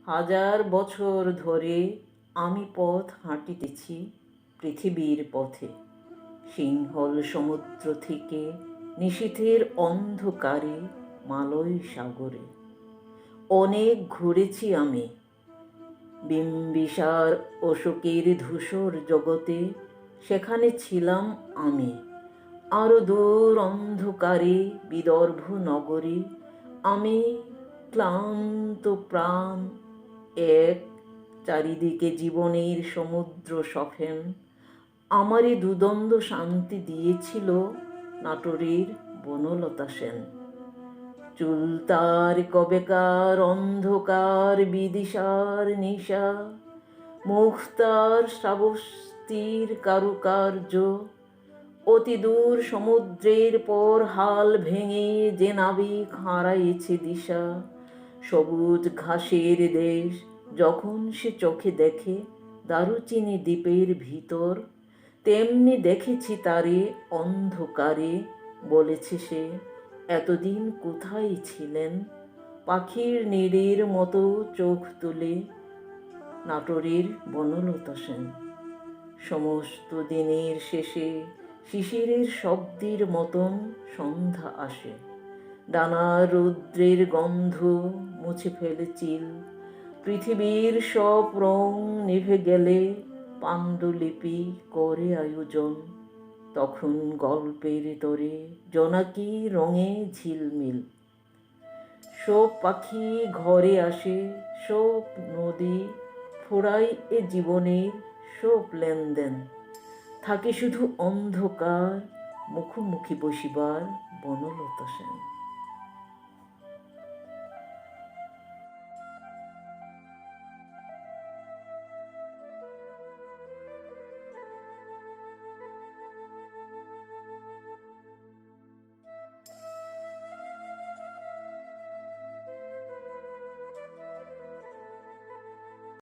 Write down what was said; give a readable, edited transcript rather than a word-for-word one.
হাজার বছর ধরে আমি পথ হাঁটিতেছি পৃথিবীর পথে, সিংহল সমুদ্র থেকে নিশীথের অন্ধকারে মালয় সাগরে। অনেক ঘুরেছি আমি বিম্বিসার অশোকের ধূসর জগতে, সেখানে ছিলাম আমি। আরো দূর অন্ধকারে বিদর্ভ নগরে আমি ক্লান্ত প্রাণ এক, চারিদিকে জীবনের সমুদ্র সফেন। আমারই দুদণ্ড শান্তি দিয়েছিল নাটোরের বনলতা সেন। চুল তার কবেকার অন্ধকার বিদিশার নিশা, মুখ তার শ্রাবস্তির কারুকার্য। অতি দূর সমুদ্রের পর হাল ভেঙে যে নাবিক হারাইছে দিশা, সবুজ ঘাসের দেশ যখন সে চোখে দেখে দারুচিনি দ্বীপের ভিতর, তেমনি দেখেছি তারে অন্ধকারে। বলেছে সে, এতদিন কোথায় ছিলেন? পাখির নীড়ের মতো চোখ তুলে নাটোরের বনলতা সেন। সমস্ত দিনের শেষে শিশিরের শব্দের মতন সন্ধ্যা আসে, ডানার রৌদ্রের গন্ধ মুছে ফেলে চিল। পৃথিবীর সব রং নিভে গেলে পাণ্ডুলিপি করে আয়োজন, তখন গল্পের তরে জোনাকি রঙে ঝিলমিল। সব পাখি ঘরে আসে, সব নদী ফুরায় এ জীবনের সব লেনদেন। থাকে শুধু অন্ধকার মুখোমুখি বসিবার বনলতা সেন।